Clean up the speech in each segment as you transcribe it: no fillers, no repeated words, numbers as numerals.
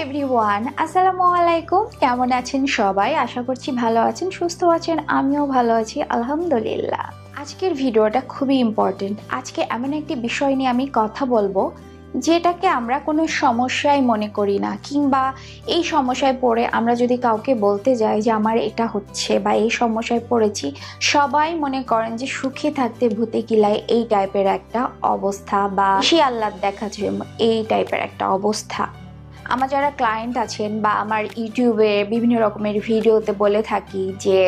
Everyone, আসসালামু আলাইকুম। কেমন আছেন সবাই? আশা করছি ভালো আছেন, সুস্থ আছেন। আমিও ভালো আছি, আলহামদুলিল্লাহ। আজকের ভিডিওটা খুবই ইম্পর্টেন্ট। আজকে এমন একটি বিষয় নিয়ে আমি কথা বলবো যেটাকে আমরা কোনো সমস্যায় মনে করি না, কিংবা এই সমস্যায় পড়ে আমরা যদি কাউকে বলতে যাই যে আমার এটা হচ্ছে বা এই সমস্যায় পড়েছি, সবাই মনে করেন যে সুখে থাকতে ভূতে কিলায়, এই টাইপের একটা অবস্থা, বা সে আল্লাহ দেখাচ্ছে এই টাইপের একটা অবস্থা। আমার যারা ক্লায়েন্ট আছেন বা আমার ইউটিউবে বিভিন্ন রকমের ভিডিওতে বলে থাকি যে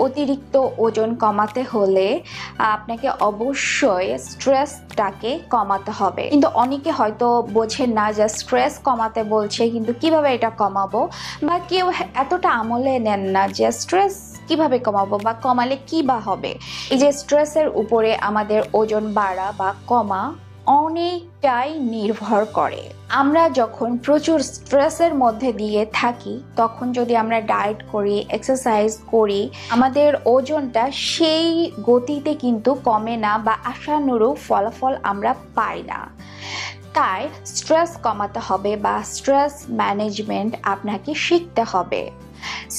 অতিরিক্ত ওজন কমাতে হলে আপনাকে অবশ্যই স্ট্রেসটাকে কমাতে হবে। কিন্তু অনেকে হয়তো বোঝেন না যে স্ট্রেস কমাতে বলছে, কিন্তু কিভাবে এটা কমাবো, বা কেউ এতটা আমলে নেন না যে স্ট্রেস কিভাবে কমাবো বা কমালে কি বা হবে। এই যে স্ট্রেসের উপরে আমাদের ওজন বাড়া বা কমা অনেকটাই নির্ভর করে। আমরা যখন প্রচুর স্ট্রেসের মধ্যে দিয়ে থাকি, তখন যদি আমরা ডায়েট করি, এক্সারসাইজ করি, আমাদের ওজনটা সেই গতিতে কিন্তু কমে না বা আশানুরূপ ফলাফল আমরা পাই না। তাই স্ট্রেস কমাতে হবে বা স্ট্রেস ম্যানেজমেন্ট আপনাকে শিখতে হবে।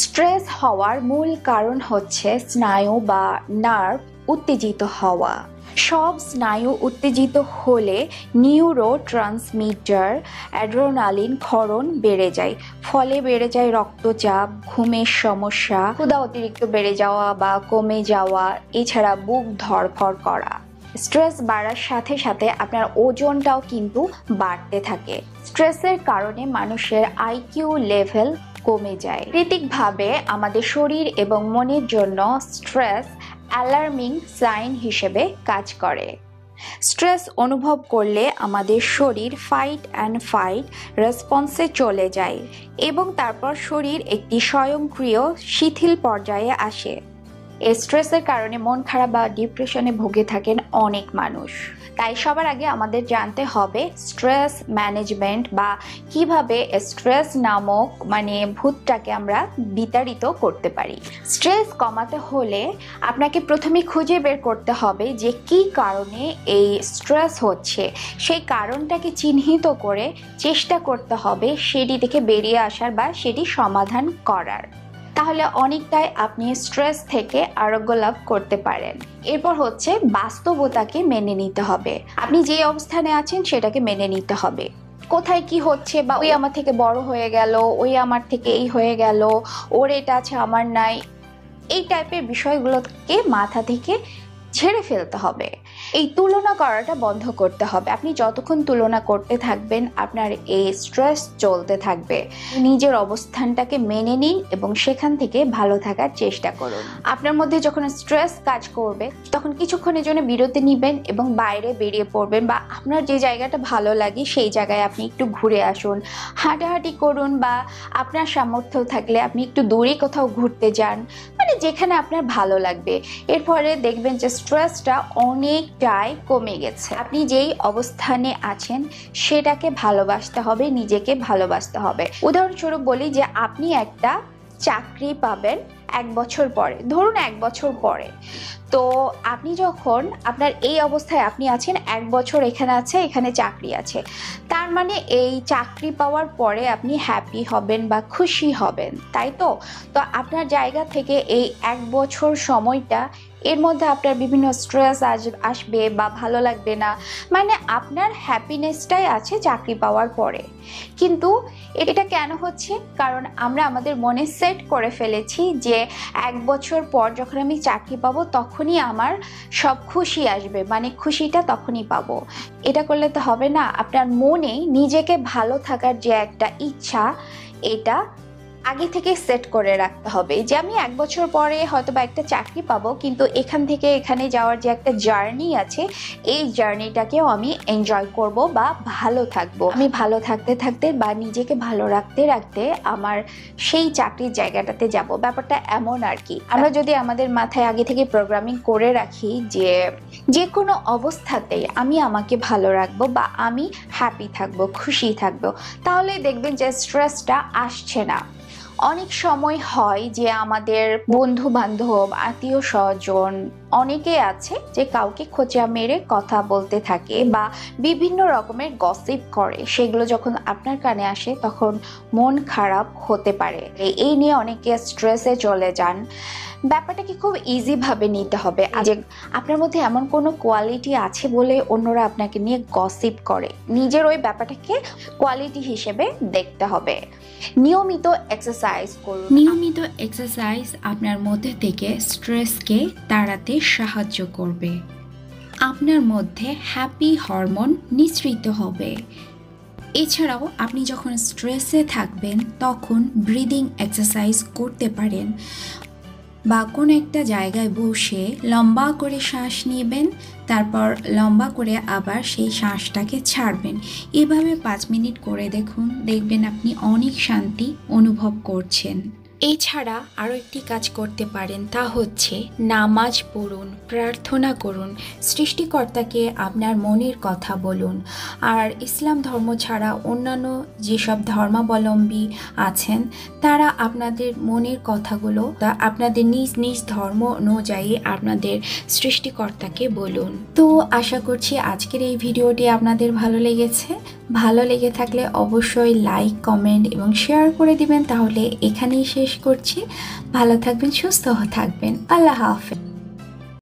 স্ট্রেস হওয়ার মূল কারণ হচ্ছে স্নায়ু বা নার্ভ উত্তেজিত হওয়া। সব স্নায়ু উত্তেজিত হলে নিউরো ট্রান্সমিটার অ্যাড্রেনালিন ক্ষরণ বেড়ে যায়, ফলে বেড়ে যায় রক্তচাপ, ঘুমের সমস্যা, ক্ষুধা অতিরিক্ত বেড়ে যাওয়া বা কমে যাওয়া, এছাড়া বুক ধড়ফড় করা। স্ট্রেস বাড়ার সাথে সাথে আপনার ওজনটাও কিন্তু বাড়তে থাকে। স্ট্রেসের কারণে মানুষের আইকিউ লেভেল কমে যায়। প্রাকৃতিকভাবে আমাদের শরীর এবং মনের জন্য স্ট্রেস অ্যালার্মিং সাইন হিসেবে কাজ করে। স্ট্রেস অনুভব করলে আমাদের শরীর ফাইট অ্যান্ড ফাইট রেসপন্সে চলে যায় এবং তারপর শরীর একটি স্বয়ংক্রিয় শিথিল পর্যায়ে আসে। এই স্ট্রেসের কারণে মন খারাপ বা ডিপ্রেশনে ভুগে থাকেন অনেক মানুষ। তাই সবার আগে আমাদের জানতে হবে স্ট্রেস ম্যানেজমেন্ট বা কিভাবে স্ট্রেস নামক ভূতটাকে আমরা বিতাড়িত করতে পারি। স্ট্রেস কমাতে হলে আপনাকে প্রথমে খুঁজে বের করতে হবে যে কি কারণে এই স্ট্রেস হচ্ছে। সেই কারণটাকে চিহ্নিত করে চেষ্টা করতে হবে সেটি থেকে বেরিয়ে আসার বা সেটি সমাধান করার। তাহলে অনেকটাই আপনি স্ট্রেস থেকে আরোগ্য লাভ করতে পারেন। এরপর হচ্ছে বাস্তবতাকে মেনে নিতে হবে। আপনি যে অবস্থানে আছেন সেটাকে মেনে নিতে হবে। কোথায় কি হচ্ছে, বা ওই আমার থেকে বড় হয়ে গেল, ওই আমার থেকে এই হয়ে গেল, ওর এটা আছে আমার নাই, এই টাইপের বিষয়গুলোকে মাথা থেকে ঝেড়ে ফেলতে হবে। এই তুলনা করাটা বন্ধ করতে হবে। আপনি যতক্ষণ তুলনা করতে থাকবেন, আপনার এই স্ট্রেস চলতে থাকবে। নিজের অবস্থানটাকে মেনে নিন এবং সেখান থেকে ভালো থাকার চেষ্টা করুন। আপনার মধ্যে যখন স্ট্রেস কাজ করবে, তখন কিছুক্ষণের জন্য বিরতি নেবেন এবং বাইরে বেরিয়ে পড়বেন, বা আপনার যে জায়গাটা ভালো লাগে সেই জায়গায় আপনি একটু ঘুরে আসুন, হাঁটাহাঁটি করুন, বা আপনার সামর্থ্য থাকলে আপনি একটু দূরে কোথাও ঘুরতে যান, যেখানে আপনার ভালো লাগবে। এর ফলে দেখবেন যে স্ট্রেসটা অনেকটাই কমে গেছে। আপনি যেই অবস্থানে আছেন সেটাকে ভালোবাসতে হবে, নিজেকে ভালোবাসতে হবে। উদাহরণস্বরূপ বলি যে আপনি একটা চাকরি পাবেন 1 বছর পরে, ধরুন 1 বছর পরে। তো আপনি যখন আপনার এই অবস্থায় আপনি আছেন, 1 বছর এখানে আছে, এখানে চাকরি আছে, তার মানে এই চাকরি পাওয়ার পরে আপনি হ্যাপি হবেন বা খুশি হবেন, তাই তো? তো আপনার জায়গা থেকে এই 1 বছর সময়টা, এর মধ্যে আপনার বিভিন্ন স্ট্রেস আসবে বা ভালো লাগবে না, আপনার হ্যাপিনেসটাই আছে চাকরি পাওয়ার পরে। কিন্তু এটা কেন হচ্ছে? কারণ আমরা আমাদের মনে সেট করে ফেলেছি যে 1 বছর পর যখন আমি চাকরি পাবো তখনই আমার সব খুশি আসবে, খুশিটা তখনই পাবো। এটা করলে তো হবে না। আপনার মনে নিজেকে ভালো থাকার যে একটা ইচ্ছা, এটা আগে থেকে সেট করে রাখতে হবে যে আমি 1 বছর পরে হয়তো বা একটা চাকরি পাবো, কিন্তু এখান থেকে এখানে যাওয়ার যে একটা জার্নি আছে, এই জার্নিটাকেও আমি এনজয় করব বা ভালো থাকবো। আমি ভালো থাকতে থাকতে বা নিজেকে ভালো রাখতে রাখতে আমার সেই চাকরির জায়গাটাতে যাব। ব্যাপারটা এমন আর কি। আমরা যদি আমাদের মাথায় আগে থেকে প্রোগ্রামিং করে রাখি যে কোনো অবস্থাতেই আমি আমাকে ভালো রাখবো বা আমি হ্যাপি থাকবো, খুশি থাকবো, তাহলে দেখবেন যে স্ট্রেসটা আসছে না। অনেক সময় হয় যে আমাদের বন্ধু বান্ধব, আত্মীয় স্বজন, অনেকেই আছে যে কাউকে খোঁচা মেরে কথা বলতে থাকে বা বিভিন্ন রকমের গসিপ করে, সেগুলো যখন আপনার কানে আসে তখন মন খারাপ হতে পারে। এই নিয়ে অনেকে স্ট্রেসে চলে যান। ব্যাপারটাকে খুব ইজি ভাবে নিতে হবে যে আপনার মধ্যে এমন কোনো কোয়ালিটি আছে বলে অন্যরা আপনাকে নিয়ে গসিপ করে, নিজের ওই ব্যাপারটাকে কোয়ালিটি হিসেবে দেখতে হবে। নিয়মিত এক্সারসাইজ করুন। নিয়মিত এক্সারসাইজ আপনার মধ্যে থেকে স্ট্রেসকে তাড়াতে সাহায্য করবে। আপনার মধ্যে হ্যাপি হরমোন নিঃসৃত হবে। এছাড়াও আপনি যখন স্ট্রেসে থাকবেন তখন ব্রিদিং এক্সারসাইজ করতে পারেন, বা কোনো একটা জায়গায় বসে লম্বা করে শ্বাস নেবেন, তারপর লম্বা করে আবার সেই শ্বাসটাকে ছাড়বেন। এভাবে 5 মিনিট করে দেখবেন আপনি অনেক শান্তি অনুভব করছেন। এছাড়া আরও একটি কাজ করতে পারেন, তা হচ্ছে নামাজ পড়ুন, প্রার্থনা করুন, সৃষ্টিকর্তাকে আপনার মনের কথা বলুন। আর ইসলাম ধর্ম ছাড়া অন্যান্য যেসব ধর্মাবলম্বী আছেন তারা আপনাদের মনের কথাগুলো আপনাদের নিজ নিজ ধর্ম অনুযায়ী আপনাদের সৃষ্টিকর্তাকে বলুন। তো আশা করছি আজকের এই ভিডিওটি আপনাদের ভালো লেগেছে। ভালো লেগে থাকলে অবশ্যই লাইক, কমেন্ট এবং শেয়ার করে দিবেন। তাহলে এখানেই শেষ করছি। ভালো থাকবেন, সুস্থ থাকবেন। আল্লাহ হাফেজ।